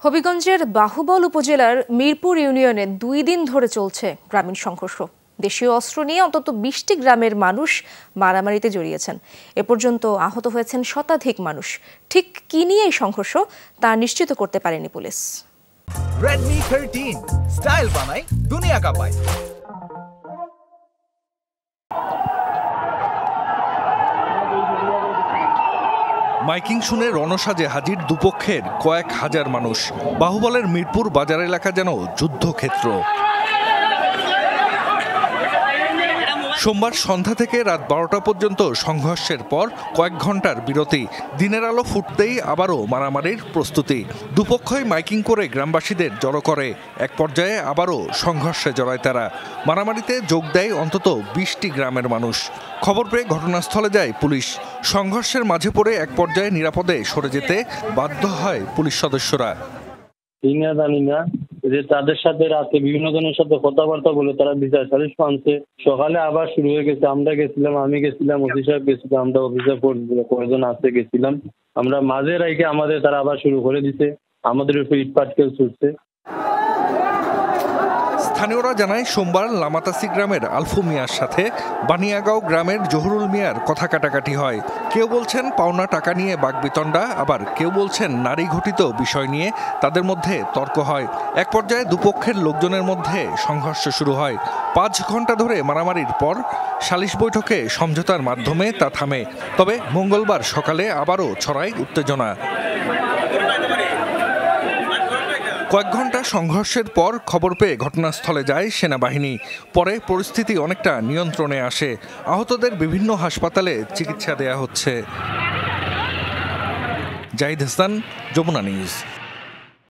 হবিগঞ্জের বাহুবল উপজেলার মিরপুর ইউনিয়নে 2 দিন ধরে চলছে গ্রামীণ সংঘর্ষ। দেশীয় অস্ত্র নিয়ে অন্তত 20টি গ্রামের মানুষ মারামারিতে জড়িয়েছেন। এ পর্যন্ত আহত হয়েছেন শতাধিক মানুষ। ঠিক কি নিয়ে এই সংঘর্ষ তা নিশ্চিত করতে পারেনি পুলিশ। Redmi 13 স্টাইল বানাই দুনিয়া কাঁপায়। মাইকিং শুনে রণসাজে হাজির দুপক্ষের কয়েক হাজার মানুষ। বাহুবলের মিরপুর বাজার এলাকা যেন যুদ্ধক্ষেত্র। সোমবার সন্ধ্যা থেকে রাত 12টা পর্যন্ত সংঘর্ষের পর কয়েক ঘন্টার বিরতি। দিনের আলো ফুটতেই আবারও মারামারির প্রস্তুতি। দুপক্ষই মাইকিং করে গ্রামবাসীদের জড়ো করে। এক পর্যায়ে আবারও সংঘর্ষে জড়ায় তারা। মারামারিতে যোগ দেয় অন্তত 20টি গ্রামের মানুষ। খবর পেয়ে ঘটনাস্থলে যায় পুলিশ। সংঘর্ষের মাঝে পড়ে এক পর্যায়ে নিরাপদে সরে যেতে বাধ্য হয় পুলিশ সদস্যরা। যে তাদের সাথে রাতে বিভিন্ন জনের সাথে কথাবার্তা বলে তারা বিচার সালিশ মানছে। সকালে আবার শুরু হয়ে গেছে। আমরা গেছিলাম, আমি গেছিলাম, ওসি সাহেব গেছিলাম, আমরা অফিসার কয়েকজন আছে গেছিলাম। আমরা মাঝে রাইকে আমাদের তারা আবার শুরু করে দিছে। আমাদের উপর ইট পাটকেল ছুটছে। স্থানীয়রা জানায় সোমবার লামাতাসি গ্রামের আলফু মিয়ার সাথে বানিয়াগাঁও গ্রামের জহুরুল মিয়ার কথা কাটাকাটি হয়। কেউ বলছেন পাওনা টাকা নিয়ে বাকবিতণ্ডা, আবার কেউ বলছেন নারী ঘটিত বিষয় নিয়ে তাদের মধ্যে তর্ক হয়। এক পর্যায়ে দুপক্ষের লোকজনের মধ্যে সংঘর্ষ শুরু হয়। 5 ঘন্টা ধরে মারামারির পর সালিশ বৈঠকে সমঝোতার মাধ্যমে তা থামে। তবে মঙ্গলবার সকালে আবারও ছড়ায় উত্তেজনা। কয়েক ঘন্টা সংঘর্ষের পর খবর পেয়ে ঘটনাস্থলে যায় সেনাবাহিনী। পরে পরিস্থিতি অনেকটা নিয়ন্ত্রণে আসে। আহতদের বিভিন্ন হাসপাতালে চিকিৎসা দেয়া হচ্ছে। জাহিদ হাসান, যমুনা নিউজ।